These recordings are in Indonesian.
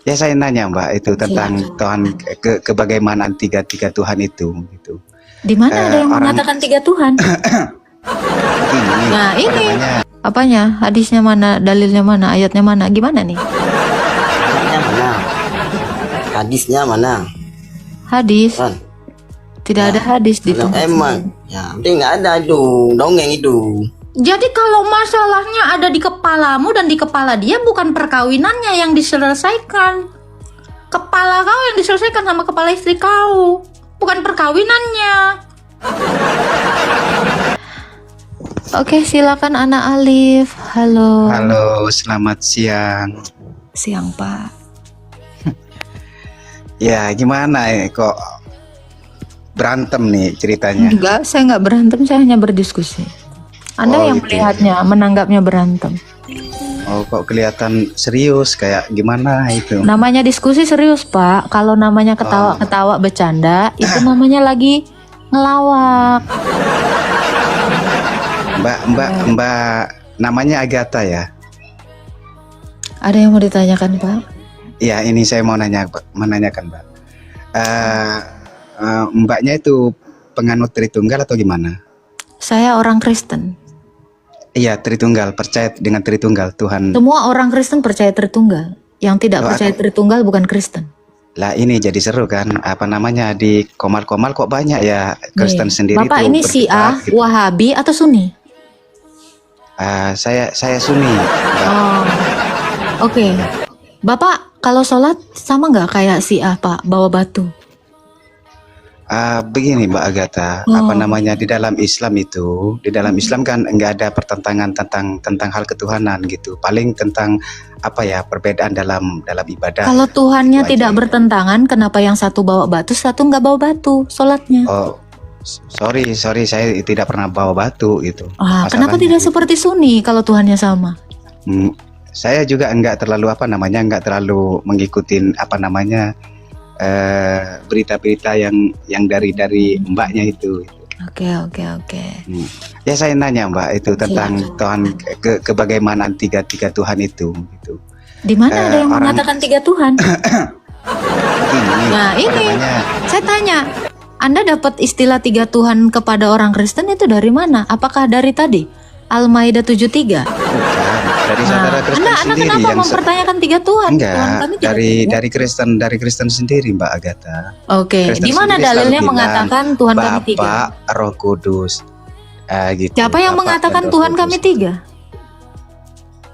Ya saya nanya Mbak itu tentang Silakan. Tuhan kebagaimanaan tiga Tuhan itu gitu. Di mana ada yang Orang mengatakan tiga Tuhan? ini Nah, apa ini namanya? apanya? Hadisnya mana? Dalilnya mana? Ayatnya mana? Gimana nih? Ayatnya mana? Hadisnya mana? Hadis? Kan? Tidak ada hadis di Kalau tempat emang, saya. ya berarti nggak ada itu dongeng itu. Jadi kalau masalahnya ada di kepalamu dan di kepala dia, bukan perkawinannya yang diselesaikan. Kepala kau yang diselesaikan sama kepala istri kau, bukan perkawinannya. Oke, silakan Anak Alif. Halo. Halo, selamat siang. Siang, Pak. Ya gimana kok berantem nih ceritanya? Enggak, saya nggak berantem, saya hanya berdiskusi. Anda Oh, yang gitu. melihatnya, menanggapnya berantem. Oh kok kelihatan serius kayak gimana itu? Namanya diskusi serius, Pak. Kalau namanya ketawa-ketawa bercanda, itu namanya lagi ngelawak. Mbak namanya Agatha ya? Ada yang mau ditanyakan, Pak? Ya ini saya mau menanyakan Mbak. Mbaknya itu penganut Tritunggal atau gimana? Saya orang Kristen. Iya Tritunggal, percaya dengan Tritunggal Tuhan. Semua orang Kristen percaya Tritunggal. Yang tidak percaya Tritunggal bukan Kristen. Lah ini jadi seru kan? Apa namanya di Komal-Komal kok banyak ya Kristen Nih, sendiri Bapak tuh ini berdebat Syiah, gitu. Wahabi atau Sunni? Saya Sunni. Mbak. Oh, oke. Bapak kalau sholat sama nggak kayak Syiah, Pak? Bawa batu. Begini Mbak Agatha, apa namanya di dalam Islam itu, di dalam Islam kan nggak ada pertentangan tentang hal ketuhanan gitu. Paling tentang apa ya perbedaan dalam ibadah. Kalau Tuhannya Itu tidak aja. bertentangan, kenapa yang satu bawa batu, satu nggak bawa batu sholatnya? Oh, sorry saya tidak pernah bawa batu gitu. Kenapa tidak Masalahnya. seperti Sunni kalau Tuhannya sama? Saya juga nggak terlalu nggak terlalu mengikuti berita-berita yang dari mbaknya itu. Oke. Ya saya nanya Mbak itu tentang Tuhan kebagaimanaan tiga Tuhan itu gitu. Di mana ada yang orang- mengatakan tiga Tuhan? Nah, Apa ini namanya? saya tanya, Anda dapat istilah tiga Tuhan kepada orang Kristen itu dari mana? Apakah dari tadi Al-Maidah 73? Bukan dari saudara Kristen Anda sendiri kenapa yang mempertanyakan tiga Tuhan? Tuhan enggak kami tidak dari Kristen sendiri Mbak Agatha. Oke, Kristen di mana sendiri dalilnya selalu bilang, mengatakan Tuhan kami tiga? Bapak, Roh Kudus. Gitu. Siapa yang Bapak mengatakan dan Roh Tuhan Kudus. kami tiga?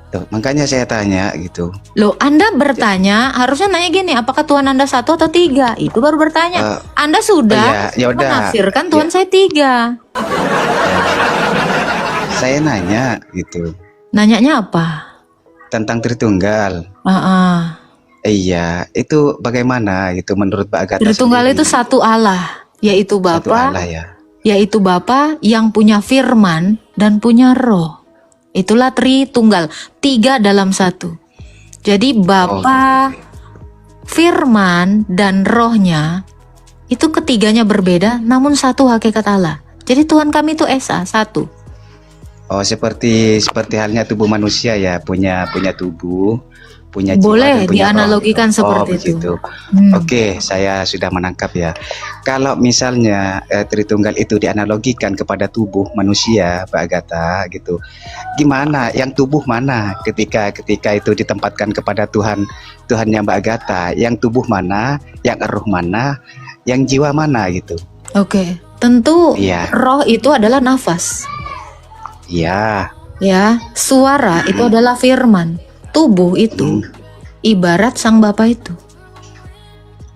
Tuh, makanya saya tanya gitu. Loh, Anda bertanya, harusnya nanya gini, apakah Tuhan Anda satu atau tiga? Itu baru bertanya. Anda sudah ya udah. menafsirkan Tuhan saya tiga. Saya nanya gitu Nanyanya apa? tentang Tritunggal. Iya, itu bagaimana gitu menurut Mbak Agatha? Tritunggal sendiri? itu satu Allah, yaitu Satu Bapa, Allah ya. yaitu Bapa yang punya firman dan punya roh. Itulah Tritunggal, tiga dalam satu. Jadi Bapa, firman dan rohnya itu ketiganya berbeda, namun satu hakikat Allah. Jadi Tuhan kami itu Esa, satu. Oh, seperti halnya tubuh manusia ya, punya tubuh, punya jiwa Boleh dan punya roh, dianalogikan gitu. seperti itu. Begitu. Hmm. Oke, saya sudah menangkap ya. Kalau misalnya Tritunggal itu dianalogikan kepada tubuh manusia, Mbak Agatha gitu. Gimana? Yang tubuh mana ketika itu ditempatkan kepada Tuhannya Mbak Agatha? Yang tubuh mana? Yang roh mana? Yang jiwa mana gitu? Oke, tentu Iya. roh itu adalah nafas. Iya. Ya, suara itu adalah firman. Tubuh itu ibarat sang Bapa itu.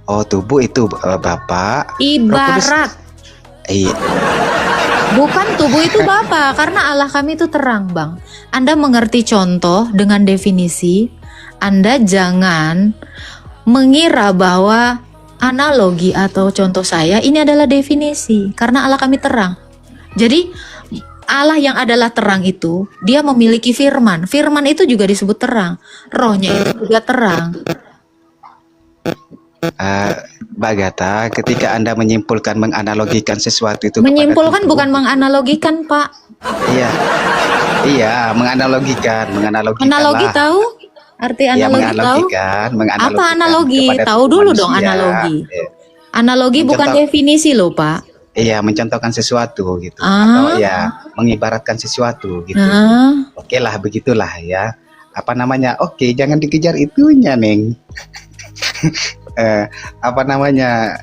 Oh, tubuh itu Bapak. Ibarat. Iya. Bukan tubuh itu Bapa, karena Allah kami itu terang, Bang. Anda mengerti contoh dengan definisi. Anda jangan mengira bahwa analogi atau contoh saya ini adalah definisi, karena Allah kami terang. Jadi Allah yang adalah terang itu, dia memiliki firman. Firman itu juga disebut terang. Rohnya itu juga terang. Mbak Agatha, ketika Anda menyimpulkan, menganalogikan sesuatu itu Menyimpulkan kepada tubuh, bukan menganalogikan, Pak. Iya, menganalogikan Analogi lah. tahu? Arti Ya analogi tahu? menganalogikan Apa analogi? kepada Tahu tubuh dulu dong manusia. analogi. Eh, Analogi bukan Mencontoh, definisi loh, Pak. iya mencontohkan sesuatu gitu, atau Ah, ya mengibaratkan sesuatu gitu. ah. Oke lah, begitulah ya. Apa namanya? Oke, jangan dikejar itunya, Neng. Apa namanya,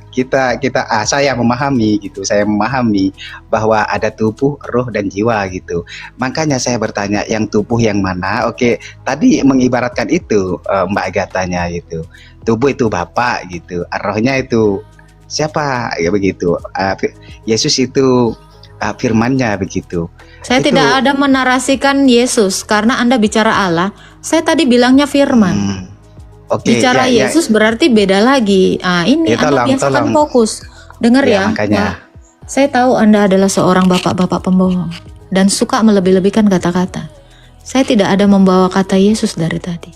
saya memahami gitu, saya memahami bahwa ada tubuh, roh dan jiwa gitu. Makanya saya bertanya yang tubuh yang mana. Oke, tadi mengibaratkan itu Mbak Agatanya gitu, tubuh itu Bapak gitu, rohnya itu siapa ya begitu. Yesus itu firmannya begitu. Saya Itu tidak ada menarasikan Yesus karena Anda bicara Allah. Saya tadi bilangnya firman. oke Bicara ya, Yesus berarti beda lagi. Ini ya Anda biasakan fokus. Dengar ya ya, makanya. Pak. Saya tahu Anda adalah seorang bapak-bapak pembohong dan suka melebih-lebihkan kata-kata. Saya tidak ada membawa kata Yesus dari tadi.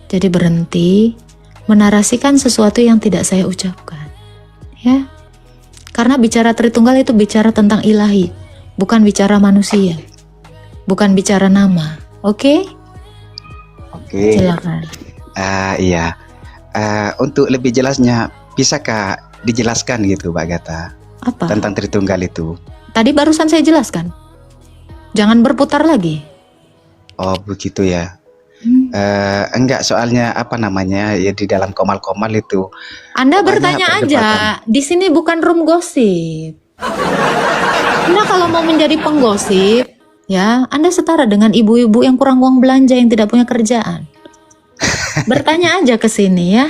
Jadi berhenti menarasikan sesuatu yang tidak saya ucapkan. Ya. Karena bicara Tritunggal itu bicara tentang ilahi, bukan bicara manusia. Bukan bicara nama. Oke? Oke. Silakan. Iya. Untuk lebih jelasnya, bisakah dijelaskan gitu, Mbak Agatha, Apa? tentang Tritunggal itu? Tadi barusan saya jelaskan. Jangan berputar lagi. Oh, begitu ya. Enggak, soalnya apa namanya ya di dalam komal-komal itu. Anda Banyak bertanya aja. perdebatan. Di sini bukan room gosip. Anda kalau mau menjadi penggosip, ya, Anda setara dengan ibu-ibu yang kurang uang belanja yang tidak punya kerjaan. Bertanya aja ke sini ya.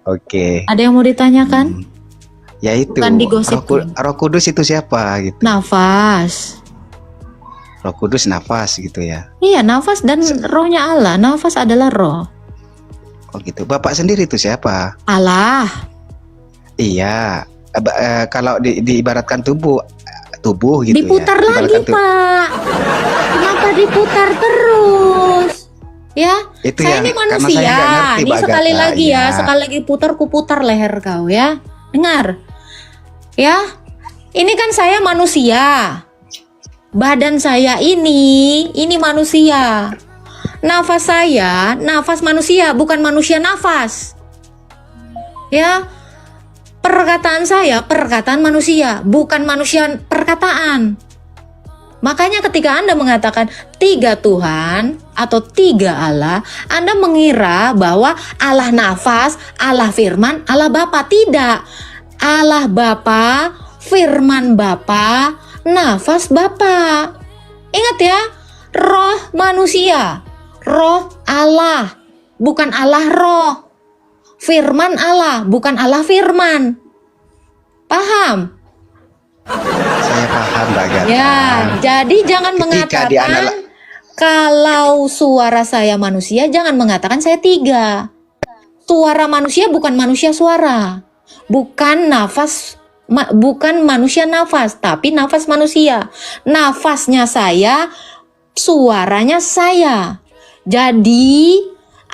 Oke. Ada yang mau ditanyakan? Ya itu. Bukan digosipin. Roh Kudus itu siapa gitu? Nafas. Roh Kudus nafas gitu ya. Iya, nafas dan rohnya Allah. Nafas adalah roh. Oh gitu. Bapak sendiri itu siapa? Allah. Iya. Kalau diibaratkan tubuh gitu Diputar ya. lagi, Ibaratkan Pak. Kenapa diputar terus? Ya, Itu saya yang- ini karena manusia. saya nggak ngerti, Ini Mbak sekali Agatha, lagi ya, iya. sekali lagi putar kuputar leher kau ya. Dengar. Ya. Ini kan saya manusia. Badan saya ini manusia. Nafas saya, nafas manusia, bukan manusia nafas. Ya. Perkataan saya, perkataan manusia, bukan manusia perkataan. Makanya ketika Anda mengatakan 3 Tuhan atau 3 Allah, Anda mengira bahwa Allah nafas, Allah firman, Allah Bapa. Tidak. Allah Bapa, firman Bapa, nafas Bapa. Ingat ya, roh manusia, roh Allah, bukan Allah roh. Firman Allah, bukan Allah firman. Paham? Saya paham, Mbak Agatha. Ya, jadi jangan Ketika mengatakan dianal- kalau suara saya manusia, jangan mengatakan saya 3. Suara manusia bukan manusia suara, bukan nafas, bukan manusia nafas, tapi nafas manusia. Nafasnya saya, suaranya saya. Jadi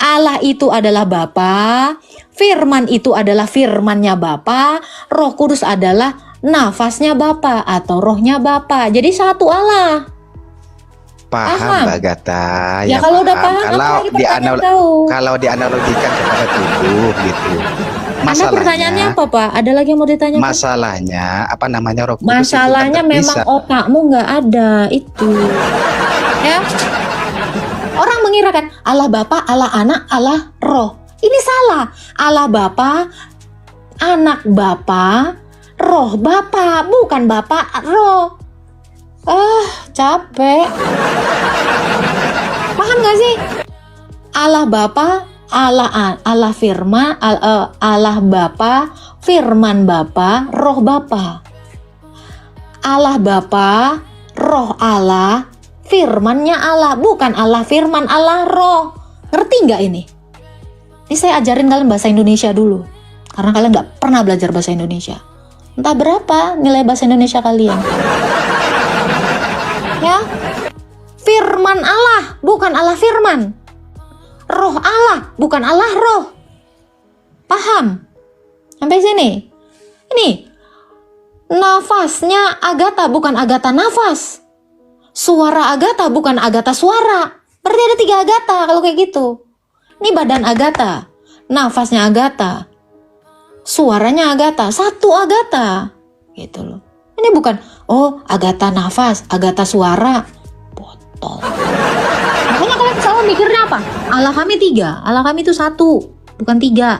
Allah itu adalah Bapa, firman itu adalah firmannya Bapa, Roh Kudus adalah nafasnya Bapa atau rohnya Bapa. Jadi satu Allah. Paham, Paham? Mbak Agatha. Ya, kalau udah paham, apa lagi pertanyaan kau? Kalau dianalogikan kepada tubuh gitu. Anda pertanyaannya apa, Pak? Ada lagi yang mau ditanya? Masalahnya apa namanya Roh Kudus itu kan Masalahnya memang terpisah. otakmu nggak ada itu. Ya. Orang mengira kan Allah Bapa, Allah Anak, Allah Roh. Ini salah. Allah Bapa, Anak Bapa, Roh Bapa, bukan Bapa Roh. Capek. Paham gak sih? Allah Bapa, Allah Firman, Allah Bapa, Firman Bapa, Roh Bapa. Allah Bapa, Roh Allah, Firmannya Allah, bukan Allah Firman, Allah Roh. Ngerti nggak ini? Ini saya ajarin kalian bahasa Indonesia dulu, karena kalian nggak pernah belajar bahasa Indonesia. Entah berapa nilai bahasa Indonesia kalian. Ya, Firman Allah, bukan Allah Firman. Roh Allah, bukan Allah Roh. Paham? Sampai sini. Ini nafasnya Agatha, bukan Agatha nafas. Suara Agatha, bukan Agatha suara. Berarti ada 3 Agatha kalau kayak gitu. Ini badan Agatha, nafasnya Agatha, suaranya Agatha, satu Agatha, gitu loh. Ini bukan, oh Agatha nafas, Agatha suara, botol. Makanya kalian selalu mikirnya apa? Allah kami 3, Allah kami itu 1, bukan 3.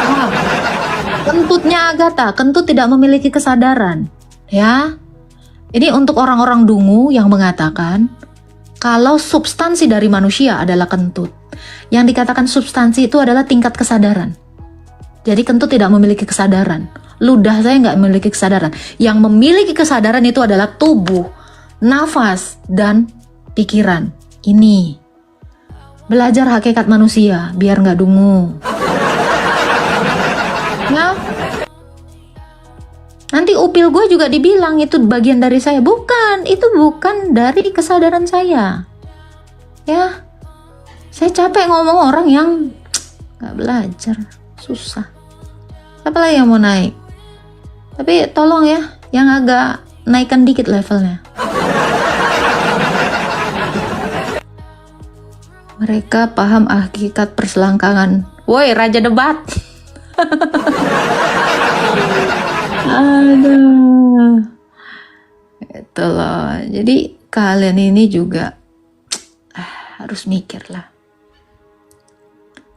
Wah, kentutnya Agatha, kentut tidak memiliki kesadaran, ya. Ini untuk orang-orang dungu yang mengatakan kalau substansi dari manusia adalah kentut. Yang dikatakan substansi itu adalah tingkat kesadaran. Jadi kentut tidak memiliki kesadaran. Ludah saya nggak memiliki kesadaran. Yang memiliki kesadaran itu adalah tubuh, nafas, dan pikiran. Ini. Belajar hakikat manusia biar nggak dungu. Ya. Nanti upil gue juga dibilang itu bagian dari saya. Bukan, itu bukan dari kesadaran saya. Ya, saya capek ngomong orang yang gak belajar, susah. Siapa lagi yang mau naik? Tapi tolong ya, yang agak naikkan dikit levelnya. Mereka paham hakikat perselangkangan. Woi, raja debat. Aduh, itu loh. Jadi kalian ini juga harus mikir lah.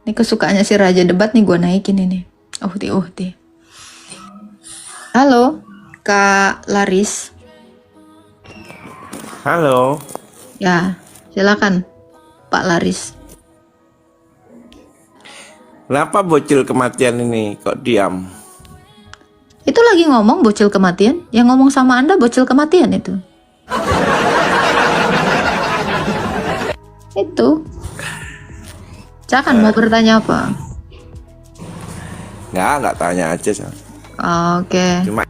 Ini kesukaannya si raja debat nih, gue naikin ini. Uhti. Halo, Kak Laris. Halo. Ya, silakan Pak Laris. Kenapa bocil kematian ini kok diam? Itu lagi ngomong bocil kematian. Yang ngomong sama Anda bocil kematian itu. Itu. Jangan mau bertanya apa? Nggak tanya aja. Sal. Oke. Cuma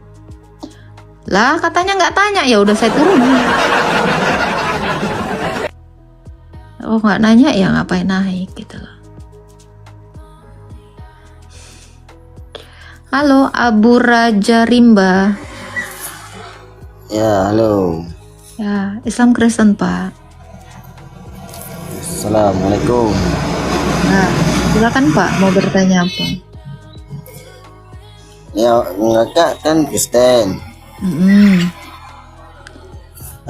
Lah katanya nggak tanya, ya udah saya turun. Oh nggak nanya ya ngapain naik gitu loh. Halo Abu Raja Rimba. Ya, halo. Ya, Islam Kristen Pak. Assalamualaikum. Nah, silakan Pak mau bertanya apa? Ya, kakak kan Kristen.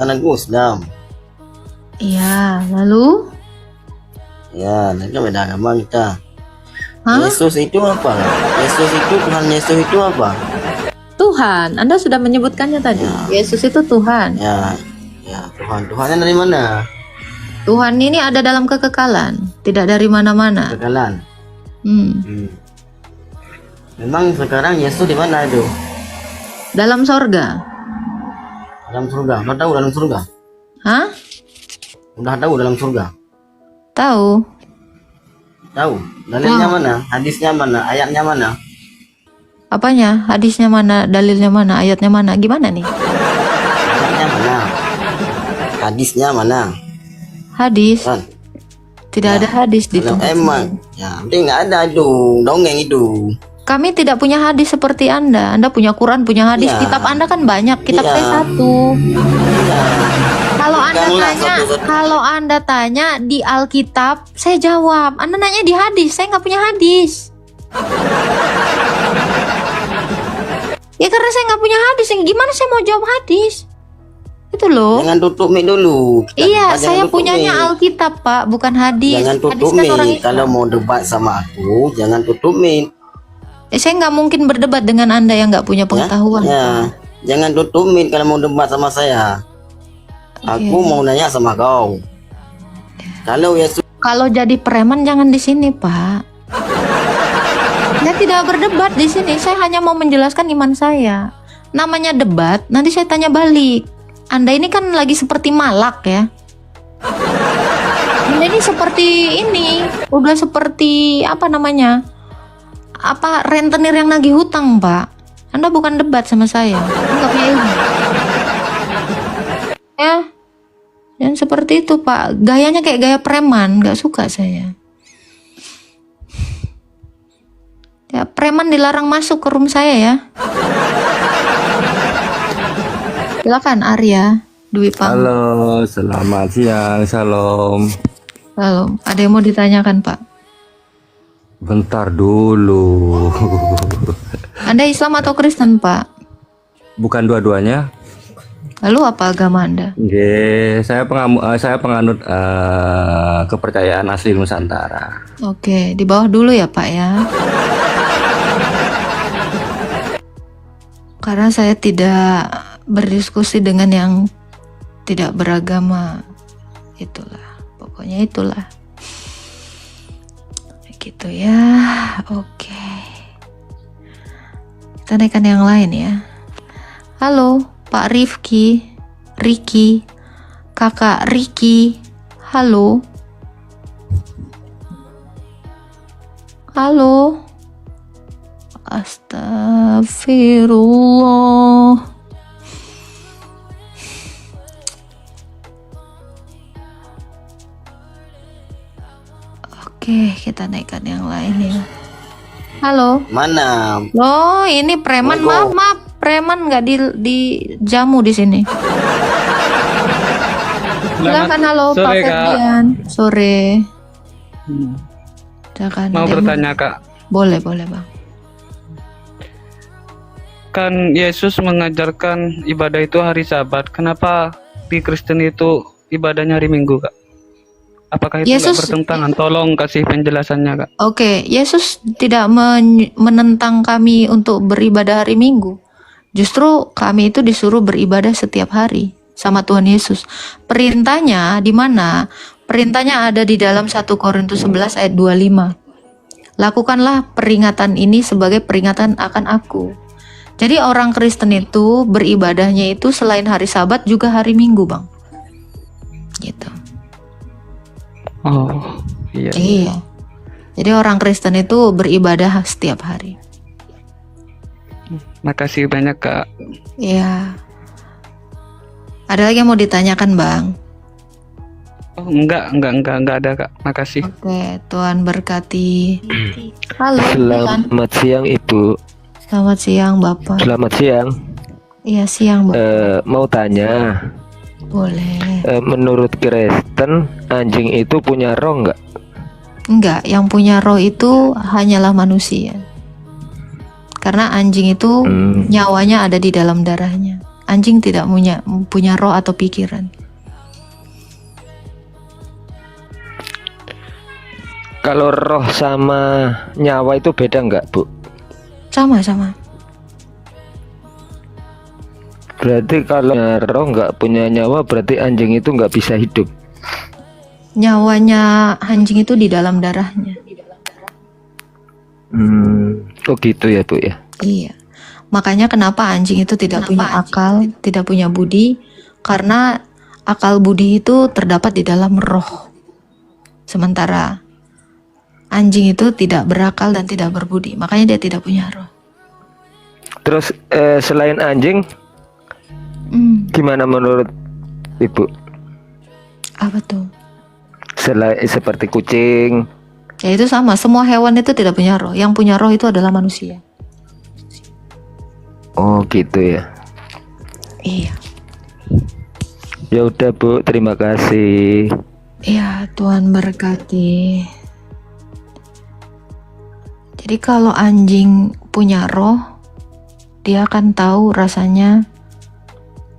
Anak Islam. Iya, lalu? Ya, mereka beda agama kita. Hah? Yesus itu apa? Tuhan Yesus itu apa? Tuhan, Anda sudah menyebutkannya tadi. Yesus itu Tuhan. Ya, Tuhannya dari mana? Tuhan ini ada dalam kekekalan, tidak dari mana-mana. Kekekalan. Hmm. Memang sekarang Yesus di mana itu? Dalam sorga. Dalam surga. Udah tahu dalam surga? Hah? Udah tahu dalam surga? Tahu? Tahu. Dalilnya mana? Hadisnya mana? Ayatnya mana? Apanya? Hadisnya mana? Dalilnya mana? Ayatnya mana? Gimana nih? Ayatnya mana? Hadisnya mana? Hadis? Kan? Tidak ada hadis di Kalau tempat emang, saya. ya, berarti nggak ada itu dongeng itu. Kami tidak punya hadis seperti Anda. Anda punya Quran, punya hadis. Iya. Kitab Anda kan banyak. Kitab Iya. saya satu. Ya. Kalau Anda tanya di Alkitab, saya jawab. Anda nanya di hadis, saya nggak punya hadis. Ya karena saya nggak punya hadis, gimana saya mau jawab hadis? Itu loh. Jangan tutup mic dulu. Iya, Jangan saya tutup punyanya mic. Alkitab Pak, bukan hadis. Jangan Hadis tutup kan orang mic. Islam. Kalau mau debat sama aku, jangan tutup mic. Saya nggak mungkin berdebat dengan Anda yang nggak punya pengetahuan. Ya. Jangan tutup mic kalau mau debat sama saya. Aku Oke. mau nanya sama kau. Kalau Yesus Kalau jadi preman jangan di sini, Pak. Saya tidak berdebat di sini. Saya hanya mau menjelaskan iman saya. Namanya debat, nanti saya tanya balik. Anda ini kan lagi seperti malak ya. Anda ini seperti ini, udah seperti apa namanya? Apa rentenir yang nagih hutang, Pak? Anda bukan debat sama saya. Anda nggak punya ilmu. Ya. Dan seperti itu Pak, gayanya kayak gaya preman, nggak suka saya. Ya preman dilarang masuk ke room saya ya. Silakan Arya Dwi Pang. Halo, selamat siang, salam. Halo, ada yang mau ditanyakan, Pak? Bentar dulu. Anda Islam atau Kristen, Pak? Bukan dua-duanya. Lalu apa agama Anda? Nggih, saya penganut kepercayaan asli Nusantara. Oke, di bawah dulu ya, Pak ya. Karena saya tidak berdiskusi dengan yang tidak beragama. Itulah, pokoknya itulah. Gitu ya. Oke. Kita naikkan yang lain ya. Halo, Pak Riki, Kakak Riki. Halo. Halo. Astagfirullah. Oke, kita naikkan yang lain ya. Halo. Mana? Loh, ini preman, maaf, preman nggak di jamu di sini. Silakan, halo Pak sore, Kak. Ferdian. Sore. Silakan. Mau ada yang bertanya, Kak. Boleh, Bang. Kan Yesus mengajarkan ibadah itu hari Sabat. Kenapa di Kristen itu ibadahnya hari Minggu, Kak? Apakah itu nggak Yesus- bertentangan? Tolong kasih penjelasannya, Kak. Oke, Yesus tidak menentang kami untuk beribadah hari Minggu. Justru kami itu disuruh beribadah setiap hari sama Tuhan Yesus. Perintahnya di mana? Perintahnya ada di dalam 1 Korintus 11 ayat 25. Lakukanlah peringatan ini sebagai peringatan akan aku. Jadi orang Kristen itu beribadahnya itu selain hari Sabat juga hari Minggu, Bang. Gitu. Oh, iya. Iya. Jadi orang Kristen itu beribadah setiap hari. Makasih banyak, Kak. Iya. Ada lagi yang mau ditanyakan, Bang? Oh, enggak ada, Kak. Makasih. Oke, Tuhan berkati. Halo, Ikan. Selamat siang Ibu. Selamat siang, Bapak. Selamat siang. Iya, siang, Bapak. Mau tanya, Boleh. menurut Kristen anjing itu punya roh nggak? Enggak, yang punya roh itu hanyalah manusia. Karena anjing itu nyawanya ada di dalam darahnya. Anjing tidak punya roh atau pikiran. Kalau roh sama nyawa itu beda nggak, Bu? Sama-sama. Berarti kalau roh nggak punya nyawa, berarti anjing itu nggak bisa hidup. Nyawanya anjing itu di dalam darahnya. Oh gitu ya, Bu ya. Iya. Makanya kenapa anjing itu tidak punya akal, tidak punya budi, karena akal budi itu terdapat di dalam roh. Sementara anjing itu tidak berakal dan tidak berbudi, makanya dia tidak punya roh. Terus selain anjing, gimana menurut Ibu? Apa tuh? Selain seperti kucing. Ya itu sama, semua hewan itu tidak punya roh. Yang punya roh itu adalah manusia. Oh gitu ya. Iya. Ya udah Bu, terima kasih. Iya, Tuhan berkati. Jadi kalau anjing punya roh, dia akan tahu rasanya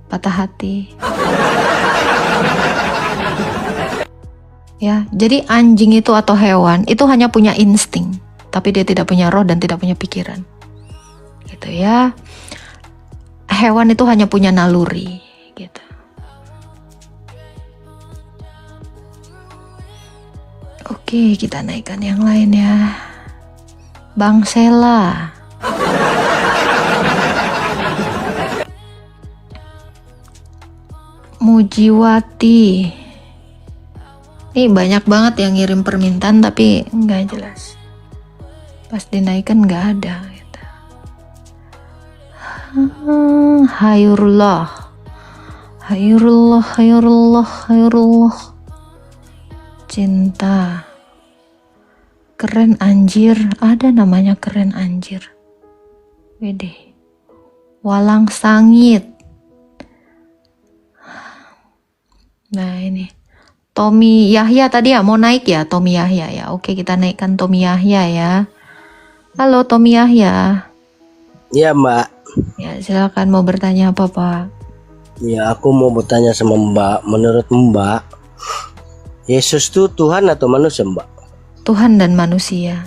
patah hati. Ya, jadi anjing itu atau hewan itu hanya punya insting, tapi dia tidak punya roh dan tidak punya pikiran. Gitu ya. Hewan itu hanya punya naluri, gitu. Oke, kita naikkan yang lain ya. Bang Sela. Mujiwati. Ini banyak banget yang ngirim permintaan tapi nggak jelas. Pas dinaikkan nggak ada. Gitu. Hayrullah. Cinta. Keren anjir. Ada namanya keren anjir. Wede. Walang sangit. Nah ini. Tommy Yahya tadi ya, mau naik ya Tommy Yahya ya. Oke, kita naikkan Tommy Yahya ya. Halo Tommy Yahya. Iya Mbak, Ya, silakan mau bertanya apa, Pak? ya aku mau bertanya sama Mbak. Menurut Mbak, Yesus itu Tuhan atau manusia Mbak? Tuhan dan manusia.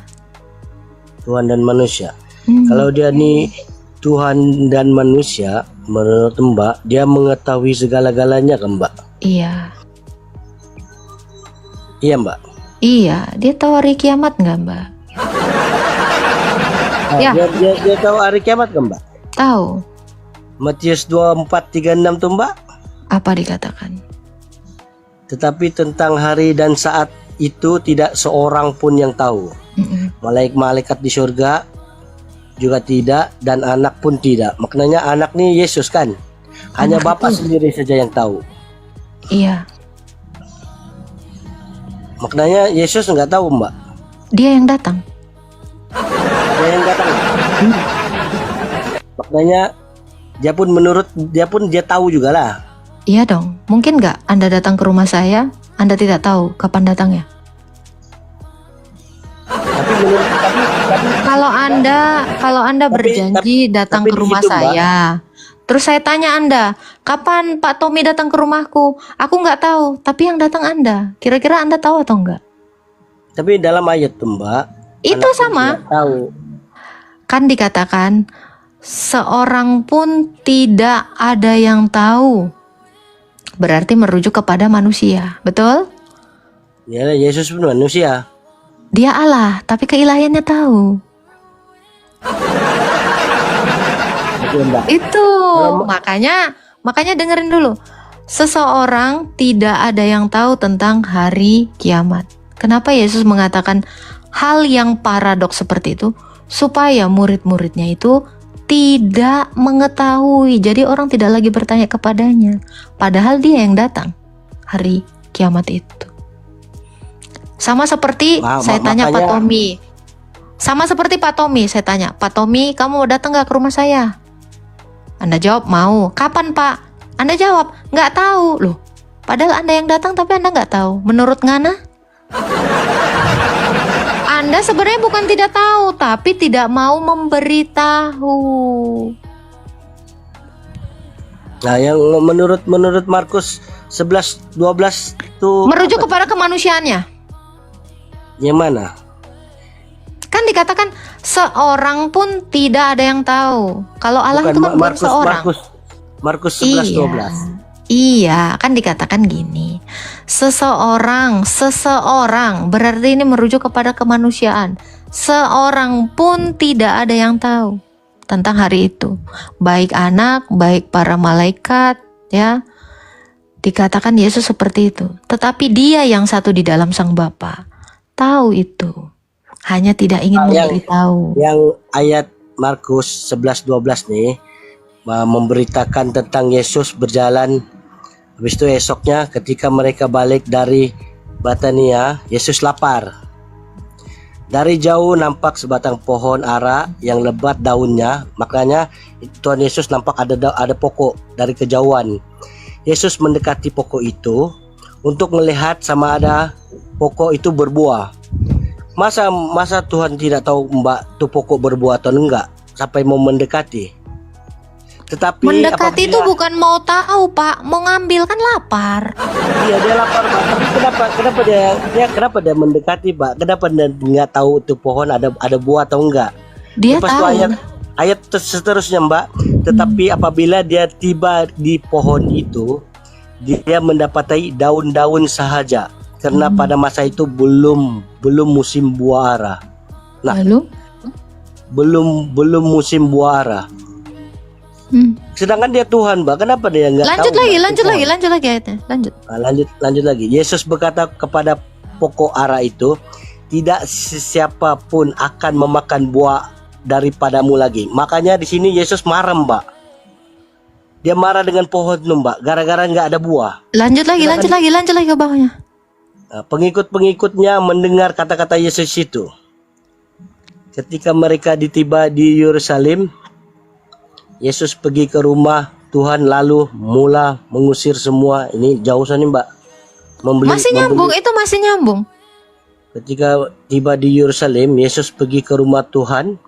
Tuhan dan manusia. Hmm. Kalau dia nih Tuhan dan manusia, menurut Mbak, dia mengetahui segala-galanya kan Mbak? Iya. Iya Mbak. Iya, dia tahu hari kiamat nggak, Mbak? Nah, Ya. dia tahu hari kiamat kan Mbak? Tahu. Matius 24:36 tuh Mbak. Apa dikatakan? Tetapi tentang hari dan saat itu tidak seorang pun yang tahu. Mm-mm. Malaikat di surga juga tidak, dan anak pun tidak. Maknanya anak nih Yesus kan. Hanya Anak Bapa itu. sendiri saja yang tahu. Iya, Maknanya Yesus nggak tahu Mbak. dia yang datang. Dia yang datang. Maknanya dia pun dia tahu juga lah. Iya dong. Mungkin nggak Anda datang ke rumah saya, Anda tidak tahu kapan datangnya? Tapi menurut tapi Kalau Anda Tapi- berjanji datang tapi ke di rumah situ, Mbak. saya, terus saya tanya Anda, kapan Pak Tommy datang ke rumahku? Aku nggak tahu, tapi yang datang Anda. Kira-kira Anda tahu atau enggak? tapi dalam ayat tuh Mbak. Itu anak pun sama. tidak tahu. Kan dikatakan seorang pun tidak ada yang tahu. Berarti merujuk kepada manusia, betul? Ya Yesus pun manusia. Dia Allah, tapi keilahiannya tahu. Betul Mbak. Itu makanya dengerin dulu. Seseorang tidak ada yang tahu tentang hari kiamat. Kenapa Yesus mengatakan hal yang paradoks seperti itu? Supaya murid-muridnya itu tidak mengetahui. Jadi orang tidak lagi bertanya kepadanya. Padahal dia yang datang hari kiamat itu. Sama seperti saya tanya Pak makanya- Tommy. Sama seperti Pak Tommy, saya tanya, Pak Tommy, kamu mau datang nggak ke rumah saya? Anda jawab mau. Kapan Pak? Anda jawab nggak tahu loh. Padahal Anda yang datang tapi Anda nggak tahu. Menurut Ngana? Anda sebenarnya bukan tidak tahu, tapi tidak mau memberitahu. Nah, yang menurut Markus 11:12 itu Merujuk kepada kemanusiaannya. yang mana? Kan dikatakan seorang pun tidak ada yang tahu. Kalau Allah itu kan bukan seorang. Markus 11:12. Iya, kan dikatakan gini. Seseorang berarti ini merujuk kepada kemanusiaan. Seorang pun tidak ada yang tahu tentang hari itu. Baik anak, baik para malaikat, ya. Dikatakan Yesus seperti itu. Tetapi dia yang satu di dalam Sang Bapa tahu itu. Hanya tidak ingin memberitahu. Yang ayat Markus 11:12 nih memberitakan tentang Yesus berjalan. Habis itu esoknya ketika mereka balik dari Betania, Yesus lapar. Dari jauh nampak sebatang pohon ara yang lebat daunnya. Maknanya Tuhan Yesus nampak ada pokok dari kejauhan. Yesus mendekati pokok itu untuk melihat sama ada pokok itu berbuah. Masa Tuhan tidak tahu Mbak tuh pokok berbuah atau enggak sampai mau mendekati? Tetapi Mendekati itu apabila- bukan mau tahu, Pak, mau ngambil kan lapar. Iya dia lapar Pak. Tapi kenapa dia mendekati Pak? Kenapa dia nggak tahu tuh pohon ada buah atau enggak? Dia Lepas itu tahu. ayat seterusnya Mbak. Tetapi apabila dia tiba di pohon itu, dia mendapati daun-daun sahaja. Karena pada masa itu belum musim buah ara. Nah, Lalu? belum musim buah ara. Sedangkan dia Tuhan, Mbak. Kenapa dia nggak tahu? Lanjut Mbak, lagi itu pohon? lanjut lagi ayatnya. Lanjut. Nah, lanjut lagi. Yesus berkata kepada pokok ara itu, tidak siapapun akan memakan buah daripadamu lagi. Makanya di sini Yesus marah, Mbak. Dia marah dengan pohon itu, Mbak, gara-gara nggak ada buah. Lanjut lagi ke bawahnya. Nah, pengikut-pengikutnya mendengar kata-kata Yesus itu. Ketika mereka ditiba di Yerusalem, Yesus pergi ke rumah Tuhan lalu mula mengusir semua. Ini jauh sana Mbak. Masih nyambung, itu masih nyambung. Ketika tiba di Yerusalem, Yesus pergi ke rumah Tuhan,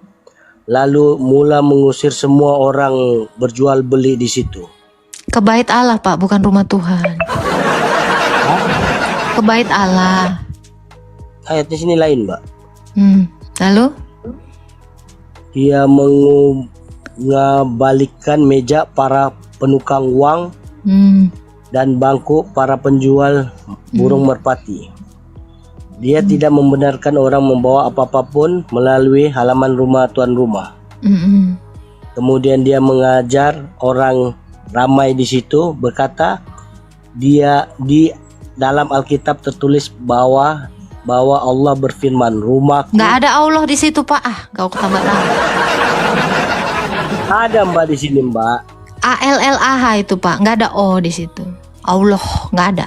lalu mula mengusir semua orang berjual beli di situ. Ke bait Allah, Pak, bukan rumah Tuhan. Ke bait Allah. Ayatnya sini lain, Mbak. Lalu? Dia mengembalikan meja para penukang uang dan bangku para penjual burung merpati. Dia tidak membenarkan orang membawa apa-apapun melalui halaman rumah tuan rumah. Kemudian dia mengajar orang ramai di situ, berkata, dia di dalam Alkitab tertulis bahwa Allah berfirman, rumahku. Nggak ada Allah di situ, Pak. Kau tambah-tambah. Ada, Mbak, di sini, Mbak. ALLAH itu, Pak. Nggak ada O di situ. Allah nggak ada.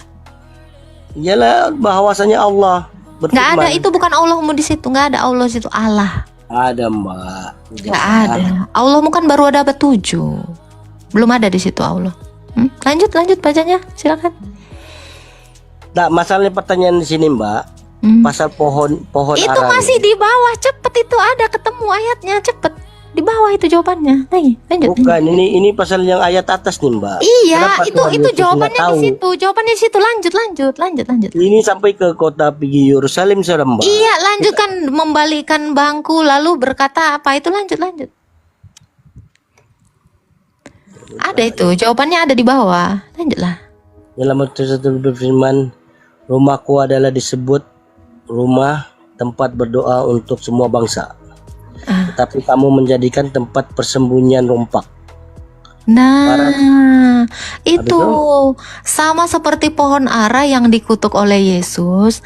Iyalah bahwasanya Allah berfirman. Nggak ada, itu bukan Allahmu di situ. Nggak ada Allah di situ. Allah. Ada, Mbak. Nggak ada. Allahmu kan baru ada abad 7. Belum ada di situ Allah. Lanjut bacanya, silakan. Nah, masalahnya pertanyaan di sini, Mbak. Pasal pohon Itu ara masih ini. di bawah, cepet itu ada ketemu ayatnya, cepet. Di bawah itu jawabannya. Lanjut. Bukan, ini pasal yang ayat atas nih, Mbak. Iya, Kenapa itu Tuhan Yesus jawabannya nggak di tahu? situ. Jawabannya di situ. Lanjut. Ini sampai ke kota pergi Yerusalem, saudara, Mbak. Iya, lanjutkan, membalikan bangku lalu berkata apa itu, lanjut. Ada itu, jawabannya ada di bawah. Lanjutlah. Dalam ayat berfirman, rumahku adalah disebut rumah tempat berdoa untuk semua bangsa. Tetapi kamu menjadikan tempat persembunyian rompak. Nah, itu sama seperti pohon ara yang dikutuk oleh Yesus.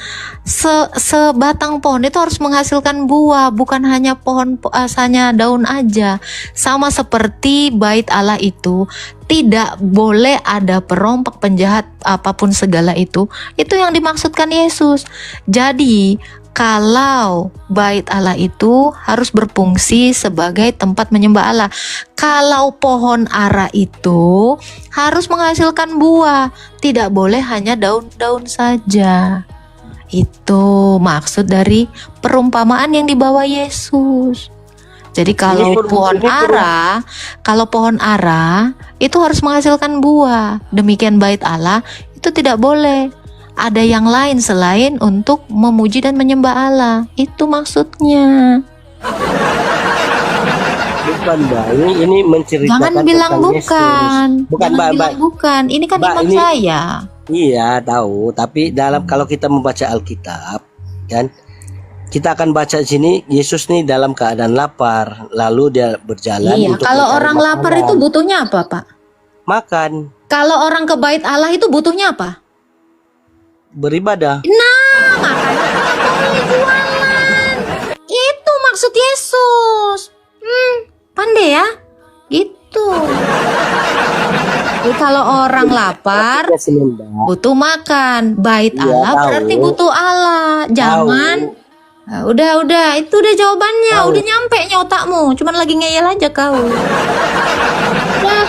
Sebatang pohon itu harus menghasilkan buah, bukan hanya pohon asalnya daun aja. Sama seperti bait Allah itu tidak boleh ada perompak, penjahat, apapun segala itu yang dimaksudkan Yesus. Jadi kalau bait Allah itu harus berfungsi sebagai tempat menyembah Allah. Kalau pohon ara itu harus menghasilkan buah, tidak boleh hanya daun-daun saja. Itu maksud dari perumpamaan yang dibawa Yesus. Jadi kalau pohon ara itu harus menghasilkan buah. Demikian bait Allah itu tidak boleh ada yang lain selain untuk memuji dan menyembah Allah. Itu maksudnya. Bukan, Mbak. Ini menceritakan Jangan bilang tentang bukan. Yesus. Bukan, Jangan Mbak. bilang bukan. Ini kan Mbak, iman ini- saya. Iya, tahu. Tapi kalau kita membaca Alkitab, kan, kita akan baca di sini Yesus nih dalam keadaan lapar, lalu dia berjalan. Iya, untuk kalau mencari orang lapar makanan. itu butuhnya apa, Pak? Makan, Kalau orang ke bait Allah itu butuhnya apa? beribadah. Nah, makanya nggak boleh jualan. Itu maksud Yesus. Pandai ya? Gitu. Jadi kalau orang lapar Ya, sini, Mbak. butuh makan, bait Iya, Allah tahu. berarti butuh Allah. Jangan. Nah, udah, itu udah jawabannya, Tahu. udah nyampe nya otakmu. Cuman lagi ngeyel aja kau. Nah,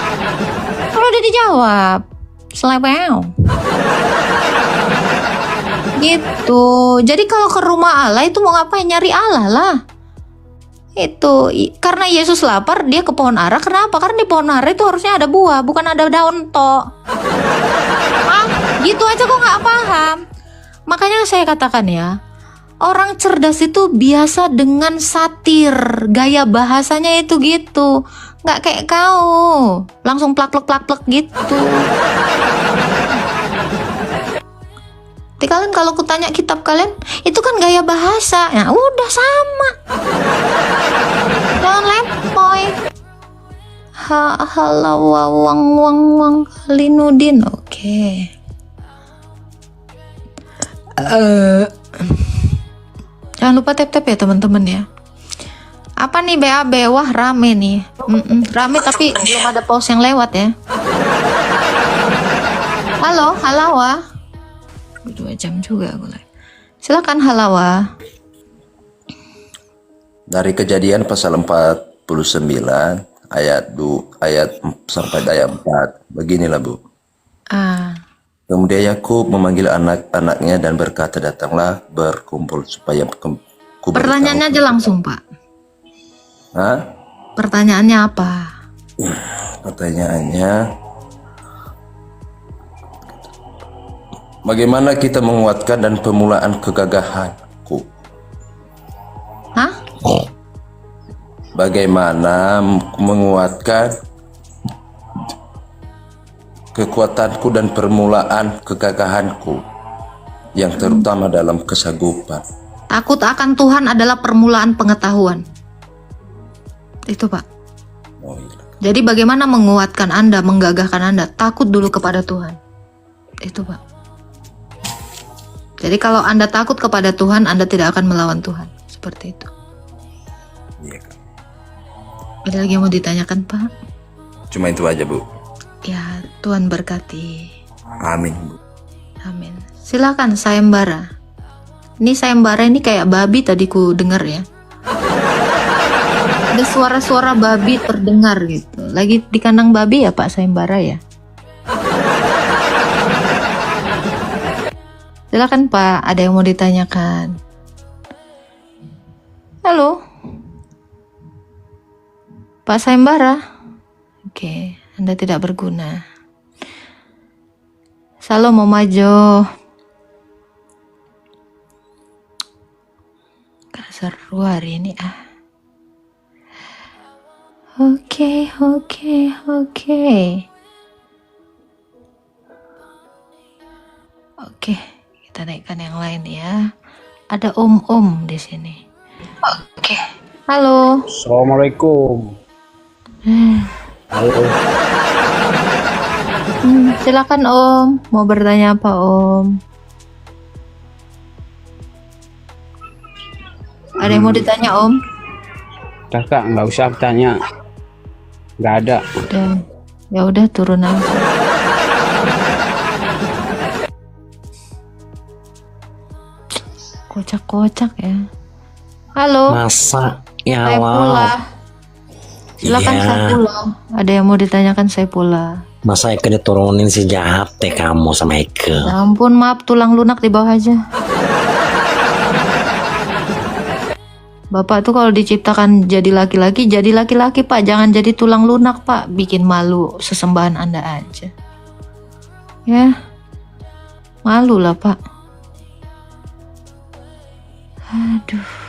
kalau udah dijawab, selebeo. Gitu. Jadi kalau ke rumah Allah itu mau ngapain? Nyari Allah lah. Itu karena Yesus lapar, dia ke pohon ara. Kenapa? Karena di pohon ara itu harusnya ada buah, bukan ada daun tok. Gitu aja kok nggak paham. Makanya saya katakan ya, orang cerdas itu biasa dengan satir, gaya bahasanya itu gitu, nggak kayak kau, langsung plak-plek gitu. Tapi kalian kalau kutanya kitab kalian, itu kan gaya bahasa, ya udah sama. Jangan lempoy. Halawawang Linudin, oke. Jangan lupa tap-tap ya teman-teman ya. Apa nih BAB? Wah rame nih. Rame tapi belum ada pause yang lewat ya. Halo, Halawa. 2 jam juga aku live. Silakan Halawa. Dari Kejadian pasal 49 ayat sampai ayat 4. Beginilah, Bu. Kemudian Yakub memanggil anak-anaknya dan berkata, datanglah berkumpul supaya Pertanyaannya aja langsung, Pak. Hah? Pertanyaannya apa? Pertanyaannya, bagaimana kita menguatkan dan pemulaan kegagahanku? Hah? Bagaimana menguatkan kekuatanku dan permulaan kegagahanku yang terutama dalam kesagupan. Takut akan Tuhan adalah permulaan pengetahuan. Itu, Pak. Oh, iya. Jadi bagaimana menguatkan Anda, menggagahkan Anda? Takut dulu kepada Tuhan. Itu, Pak. Jadi kalau Anda takut kepada Tuhan, Anda tidak akan melawan Tuhan. Seperti itu. Iya, Kak. Ada lagi yang mau ditanyakan, Pak? Cuma itu aja, Bu. Ya, Tuhan berkati. Amin, Bu. Amin. Silakan sayembara. Ini sayembara ini kayak babi tadi ku dengar ya. Ada suara-suara babi terdengar gitu. Lagi di kandang babi ya Pak sayembara ya. Silakan Pak, ada yang mau ditanyakan. Halo. Pak sayembara. Oke, Anda tidak berguna. Salam mau maju. Gak seru hari ini ah. Oke. Oke, kita naikkan yang lain ya. Ada om-om di sini. Oke. Halo. Assalamualaikum. Halo. Silakan Om, mau bertanya apa Om? Ada yang mau ditanya Om? Kakak nggak usah bertanya. Nggak ada. Udah, ya udah turun aja. Kocak-kocak ya. Halo. Masa ya Saya Allah. pula. Silakan Iya. saya pula. Ada yang mau ditanyakan saya pula. Masa Eke diturunin si jahat teh kamu sama Eke. Ya ampun, maaf tulang lunak di bawah aja. Bapak tuh kalau diciptakan jadi laki-laki Pak, jangan jadi tulang lunak Pak, bikin malu sesembahan Anda aja. Ya, malu lah Pak. Aduh.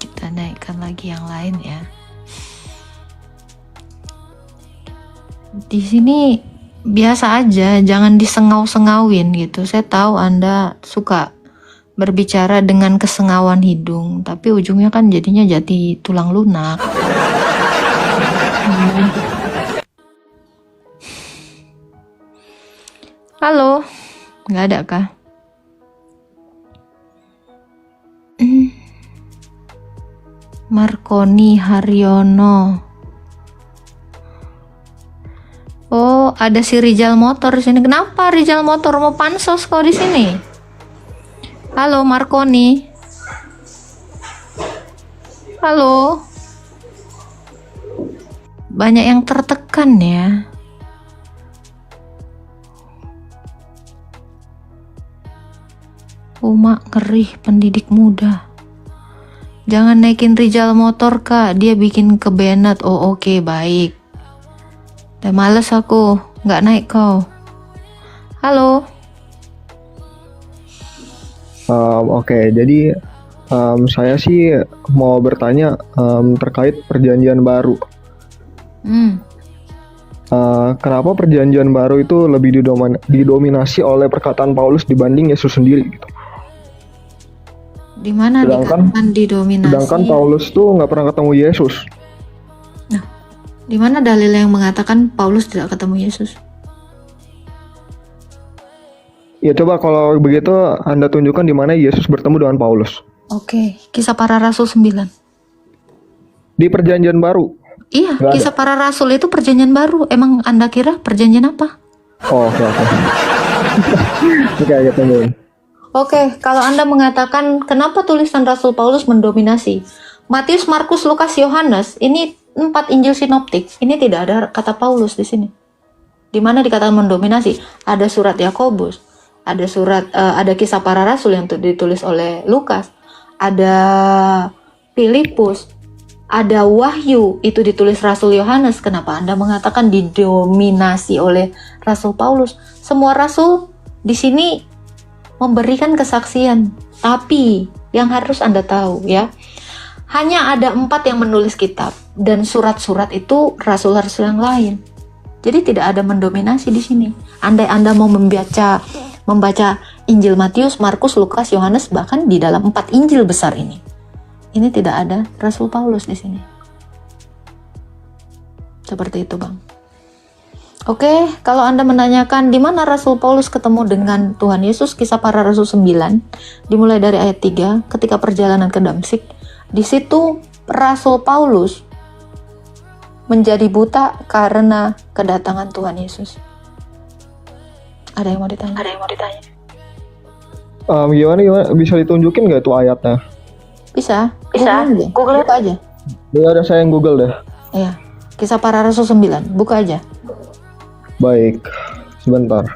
Kita naikkan lagi yang lain ya. Di sini biasa aja, jangan disengau-sengauin gitu. Saya tahu Anda suka berbicara dengan kesengawan hidung, tapi ujungnya kan jadinya jadi tulang lunak. Halo, nggak ada kah? Marconi Haryono. Oh, ada si Rijal Motor di sini. Kenapa Rijal Motor mau pansos kau di sini? Halo Marconi. Halo. Banyak yang tertekan ya. Uma ngeri pendidik muda. Jangan naikin Rijal Motor kak, dia bikin kebenat. Oh oke, baik. Udah males aku, nggak naik kau. Halo. Oke, jadi saya sih mau bertanya terkait perjanjian baru. Kenapa perjanjian baru itu lebih didominasi oleh perkataan Paulus dibanding Yesus sendiri gitu? Di mana dikatakan didominasi? Sedangkan Paulus tuh nggak pernah ketemu Yesus. Nah, di mana dalil yang mengatakan Paulus tidak ketemu Yesus? Ya coba kalau begitu Anda tunjukkan di mana Yesus bertemu dengan Paulus. Oke, Kisah Para Rasul 9. Di perjanjian baru. Iya, Nggak Kisah Para Rasul itu perjanjian baru. Emang Anda kira perjanjian apa? Oh, oke. Oke, tungguin. Oke, kalau Anda mengatakan kenapa tulisan Rasul Paulus mendominasi? Matius, Markus, Lukas, Yohanes, ini 4 Injil sinoptik. Ini tidak ada kata Paulus di sini. Di mana dikatakan mendominasi? Ada surat Yakobus, ada kisah para rasul yang ditulis oleh Lukas, ada Filipus, ada Wahyu itu ditulis Rasul Yohanes. Kenapa Anda mengatakan didominasi oleh Rasul Paulus? Semua rasul di sini memberikan kesaksian, tapi yang harus Anda tahu ya, hanya ada 4 yang menulis kitab dan surat-surat itu rasul-rasul yang lain. Jadi tidak ada mendominasi di sini. Andai Anda mau membaca Injil Matius, Markus, Lukas, Yohanes, bahkan di dalam 4 Injil besar ini tidak ada Rasul Paulus di sini. Seperti itu, Bang. Oke, kalau Anda menanyakan di mana Rasul Paulus ketemu dengan Tuhan Yesus, Kisah Para Rasul 9, dimulai dari ayat 3, ketika perjalanan ke Damsyik, di situ Rasul Paulus menjadi buta karena kedatangan Tuhan Yesus. Ada yang mau ditanya? Gimana? Bisa ditunjukin nggak itu ayatnya? Bisa. Google aja. Ya ada, saya yang Google deh. Iya. Kisah Para Rasul 9, buka aja. Baik, sebentar.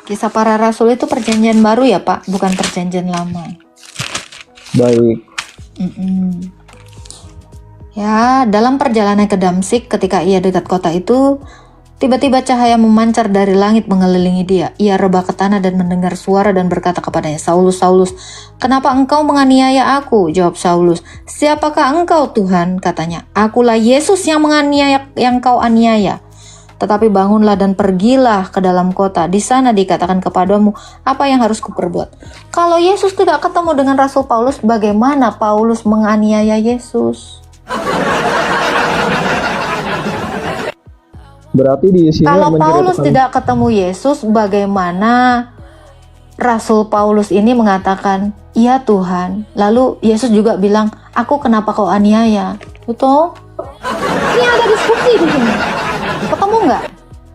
Kisah Para Rasul itu perjanjian baru ya, Pak, bukan perjanjian lama. Baik. Ya, dalam perjalanan ke Damsyik, ketika ia dekat kota itu, tiba-tiba cahaya memancar dari langit mengelilingi dia. Ia rebah ke tanah dan mendengar suara dan berkata kepadanya, "Saulus, Saulus, kenapa engkau menganiaya aku?" Jawab Saulus, "Siapakah engkau, Tuhan?" Katanya, "Akulah Yesus yang kau aniaya. Tetapi bangunlah dan pergilah ke dalam kota. Di sana dikatakan kepadamu apa yang harus kuperbuat." Kalau Yesus tidak ketemu dengan Rasul Paulus, bagaimana Paulus menganiaya Yesus? Berarti di sini Kalau Paulus tidak ketemu Yesus, bagaimana Rasul Paulus ini mengatakan, "Iya Tuhan." Lalu Yesus juga bilang, "Aku kenapa kau aniaya?" Betul? Ini ada diskusi di sini. Ketemu nggak?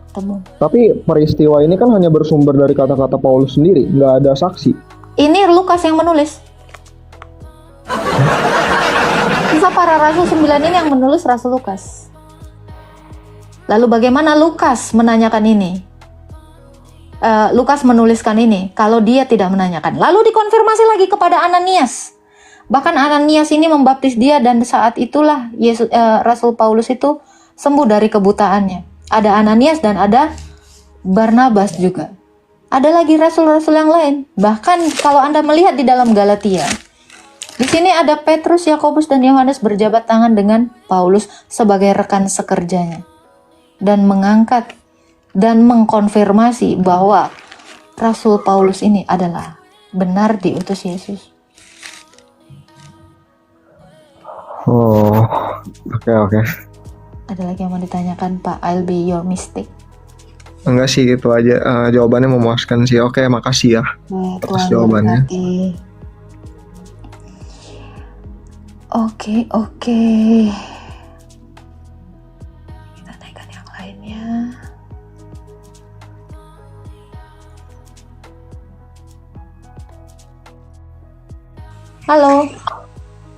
Ketemu. Tapi peristiwa ini kan hanya bersumber dari kata-kata Paulus sendiri, nggak ada saksi. Ini Lukas yang menulis. Kisah Para Rasul 9 ini yang menulis Rasul Lukas. Lalu bagaimana Lukas menanyakan ini? Lukas menuliskan ini kalau dia tidak menanyakan. Lalu dikonfirmasi lagi kepada Ananias. Bahkan Ananias ini membaptis dia dan saat itulah Rasul Paulus itu sembuh dari kebutaannya. Ada Ananias dan ada Barnabas juga. Ada lagi rasul-rasul yang lain. Bahkan kalau Anda melihat di dalam Galatia, di sini ada Petrus, Yakobus, dan Yohanes berjabat tangan dengan Paulus sebagai rekan sekerjanya dan mengangkat dan mengkonfirmasi bahwa Rasul Paulus ini adalah benar diutus Yesus. Oh, oke. Ada lagi yang mau ditanyakan, Pak? I'll be your mistake. Enggak sih, gitu aja. Jawabannya memuaskan sih. Oke, makasih ya atas jawabannya. Oke. Kita naikkan yang lainnya. Halo.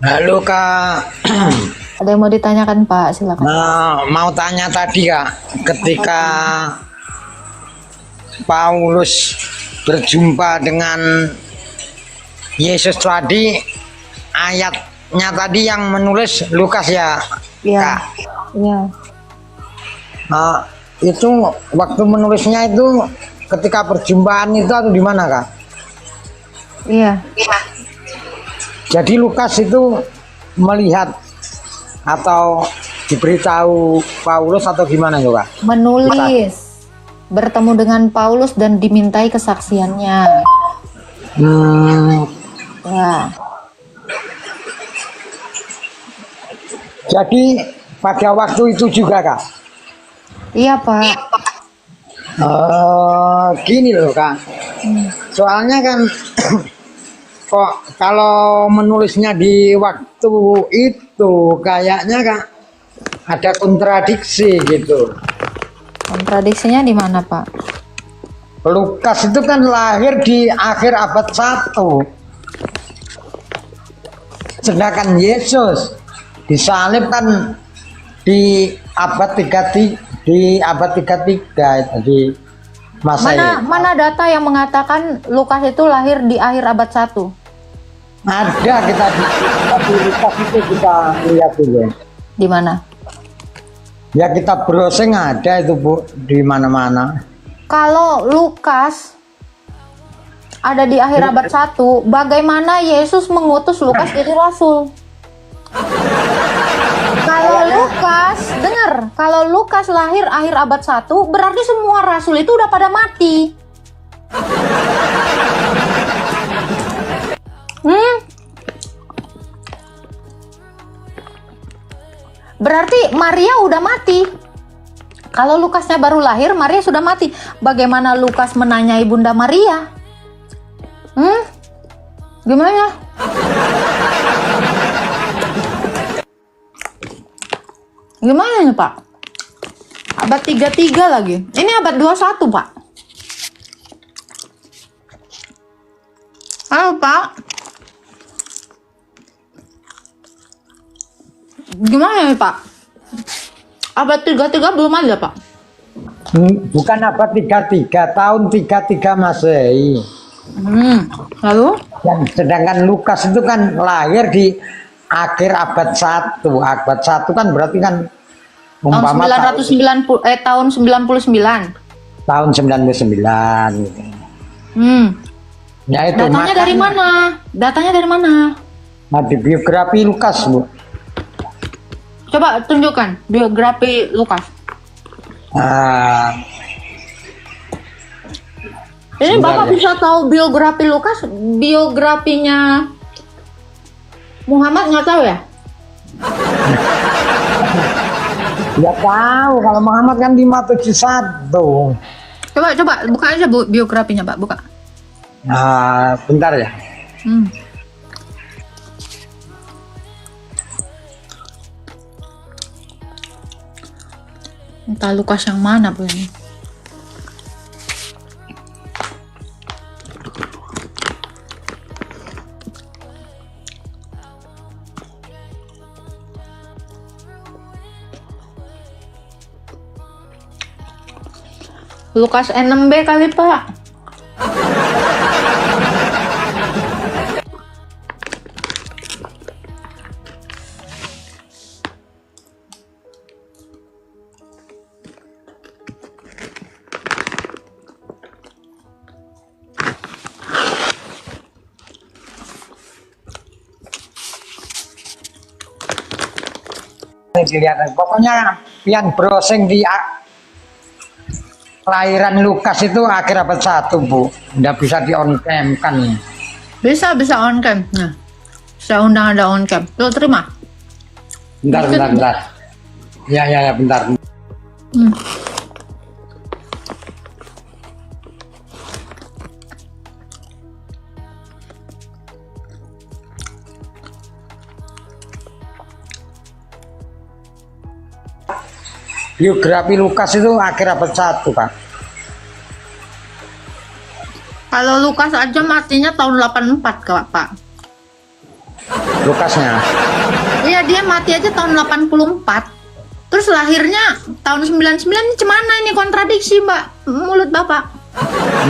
Halo Kak. Ada yang mau ditanyakan Pak? Silakan. Mau tanya tadi Kak, ketika Paulus berjumpa dengan Yesus tadi, ayatnya tadi yang menulis Lukas ya, Kak? Iya. Itu waktu menulisnya itu ketika perjumpaan itu atau di mana Kak? Iya. Jadi Lukas itu melihat atau diberitahu Paulus atau gimana ya Kak? Menulis, bertemu dengan Paulus dan dimintai kesaksiannya. Ya. Jadi pada waktu itu juga Kak? Iya Pak. Gini loh Kak, soalnya kan kok kalau menulisnya di waktu itu kayaknya Kak ada kontradiksi gitu. Kontradiksinya di mana, Pak? Lukas itu kan lahir di akhir abad 1. Sedangkan Yesus disalib kan di abad 33, di abad 33 di masa Mana data yang mengatakan Lukas itu lahir di akhir abad 1? ada kita di Lukas itu kita lihat dulu. Di mana? Ya kita browsing ada itu Bu di mana-mana. Kalau Lukas ada di akhir abad 1, bagaimana Yesus mengutus Lukas jadi rasul? Kalau Lukas, dengar, kalau Lukas lahir akhir abad 1, berarti semua rasul itu udah pada mati. Berarti Maria udah mati. Kalau Lukasnya baru lahir, Maria sudah mati. Bagaimana Lukas menanyai Bunda Maria? Gimana? Gimana nih Pak? Abad 33 lagi. Ini abad 21 Pak. Halo Pak. Gimana nih Pak? Abad 33 belum ada Pak. Bukan abad 33, tahun 33 Masehi. Lalu? Dan sedangkan Lukas itu kan lahir di akhir abad 1. Abad 1 kan berarti kan umpama tahun 99. Tahun 99 gitu. Ya itu Datanya dari mana? Datanya dari mana? Nah, di biografi Lukas, Bu. Coba tunjukkan biografi Lukas. Ini Bapak bisa tahu biografi Lukas, biografinya Muhammad nggak tahu ya? Ya tahu, kalau Muhammad kan 571. Coba buka aja biografinya Pak, buka. Nah, bentar ya. Entah Lukas yang mana Bu ini. Lukas NMB kali Pak. Dilihat, pokoknya yang browsing di kelahiran Lukas itu akhir abad 1 Bu. Nggak bisa di on cam kan. Bisa on cam. Nah, saya undang ada on cam. Tuh terima. Bentar. Ya bentar. Biografi Lukas itu akhir abad 1 Pak. Kalau Lukas aja matinya tahun 84 Pak. Lukasnya. Iya dia mati aja tahun 84. Terus lahirnya tahun 99 ini cemana ini kontradiksi Mbak mulut Bapak.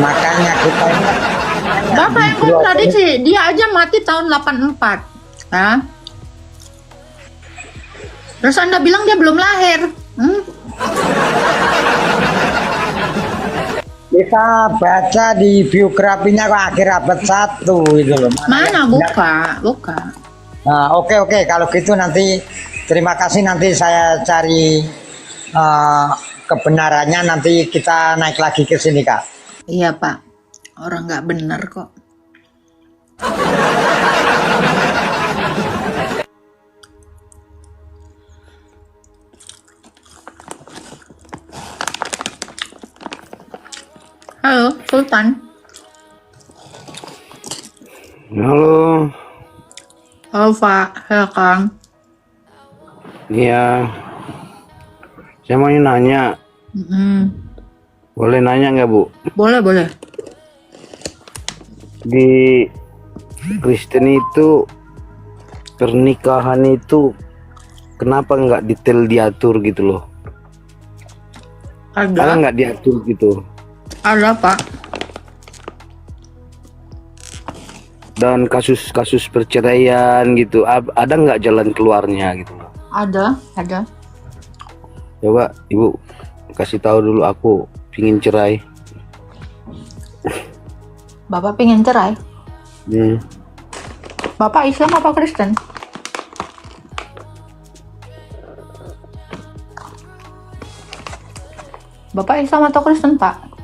Makanya kita ini Bapak yang kontradiksi, dia aja mati tahun 84. Hah? Terus Anda bilang dia belum lahir. Kita baca di biografinya kok akhir abad 1 itu loh. Mana buka. Nah, oke kalau gitu nanti terima kasih, nanti saya cari kebenarannya, nanti kita naik lagi ke sini Kak. Iya Pak, orang nggak bener kok. Halo, Sultan. Halo. Halo, Pak. Halo, Kang. Iya. Saya mau nanya. Boleh nanya nggak, Bu? Boleh, boleh. Di Kristen itu pernikahan itu kenapa nggak detail diatur gitu loh? Ada nggak diatur gitu? Ada, Pak. Dan kasus-kasus perceraian gitu, ada nggak jalan keluarnya gitu loh? Ada. Coba Ibu kasih tahu dulu, aku pingin cerai. Bapak pengen cerai? Bapak Islam apa Kristen? Bapak Islam atau Kristen, Pak?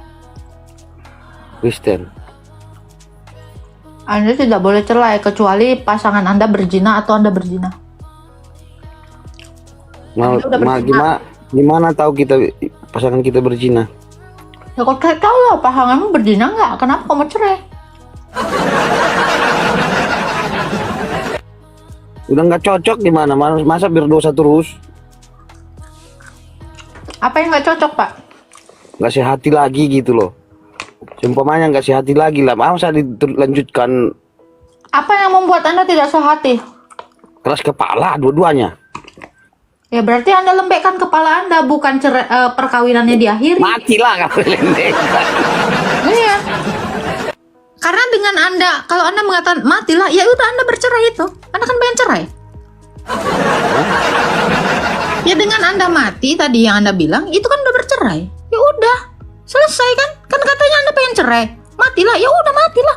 Kristen. Anda tidak boleh cerai kecuali pasangan Anda berzina atau Anda berzina. Gimana tahu kita pasangan kita berzina? Ya kok tahu lah pasanganmu berzina nggak? Kenapa kamu cerai? Udah nggak cocok gimana? Masa berdosa terus? Apa yang nggak cocok, Pak? Nggak sehati lagi gitu loh. Seumpamanya nggak sehati lagi lah, masa dilanjutkan? Apa yang membuat Anda tidak sehati? Keras kepala dua-duanya. Ya berarti Anda lembekkan kepala Anda, bukan perkawinannya diakhiri. Matilah kamu lembekkan. Iya. Karena dengan Anda, kalau Anda mengatakan matilah, ya udah Anda bercerai itu. Anda kan pengen cerai. Ya dengan Anda mati tadi yang Anda bilang, itu kan udah bercerai. Ya udah, selesai kan? Kan katanya Anda pengen cerai. Matilah, ya udah matilah.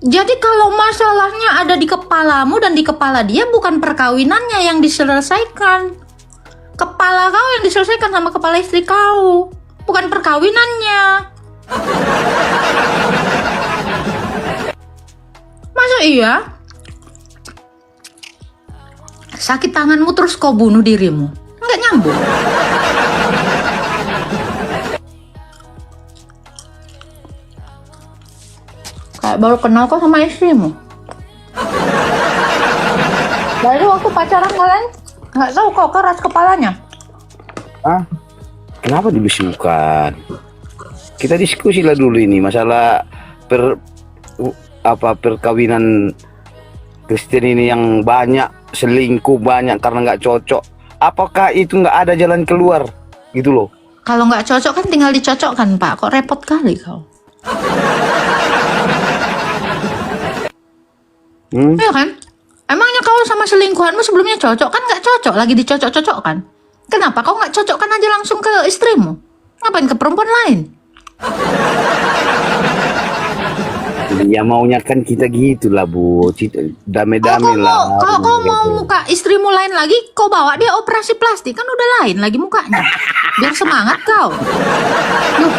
Jadi kalau masalahnya ada di kepalamu dan di kepala dia, bukan perkawinannya yang diselesaikan. Kepala kau yang diselesaikan sama kepala istri kau, bukan perkawinannya. Masa iya? Sakit tanganmu terus kau bunuh dirimu? Nggak nyambung. Kayak baru kenal kok sama istrimu. Dari waktu pacaran kalian nggak tahu kok keras kepalanya. Kenapa dibisukan? Kita diskusi lah dulu ini masalah perkawinan Kristen ini yang banyak selingkuh, banyak karena nggak cocok. Apakah itu nggak ada jalan keluar gitu loh? Kalau nggak cocok kan tinggal dicocokkan, Pak. Kok repot kali kau? Iya kan? Emangnya kau sama selingkuhanmu sebelumnya cocok? Kan nggak cocok, lagi dicocok-cocokkan. Kenapa kau nggak cocokkan aja langsung ke istrimu? Ngapain ke perempuan lain? Ya maunya kan kita gitulah, Bu. Damai-damai lah. Kalau kau mau muka istrimu lain lagi, kau bawa dia operasi plastik, kan udah lain lagi mukanya. Biar semangat kau. Loh.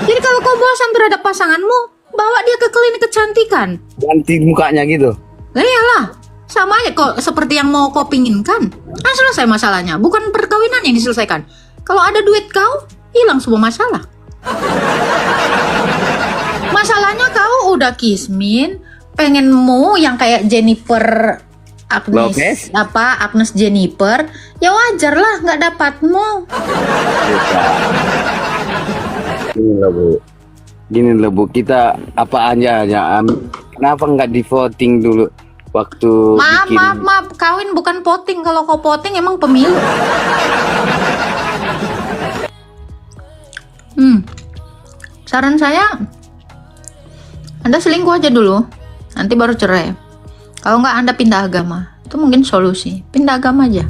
Jadi kalau kau bosan terhadap pasanganmu, bawa dia ke klinik kecantikan. Ganti mukanya gitu. Nah, iyalah, sama aja kok seperti yang mau kau pinginkan. Kan selesai masalahnya, bukan perkawinan yang diselesaikan. Kalau ada duit kau, hilang semua masalah. Masalahnya kau udah kismin, pengenmu yang kayak Jennifer Agnes, Agnes Jennifer, ya wajar lah nggak dapatmu. Gini lah Bu, kita apa aja kenapa nggak di voting dulu waktu Maaf, kawin bukan voting. Kalau kau voting emang pemilu. Saran saya, Anda selingkuh aja dulu, nanti baru cerai. Kalau nggak Anda pindah agama, itu mungkin solusi. Pindah agama aja.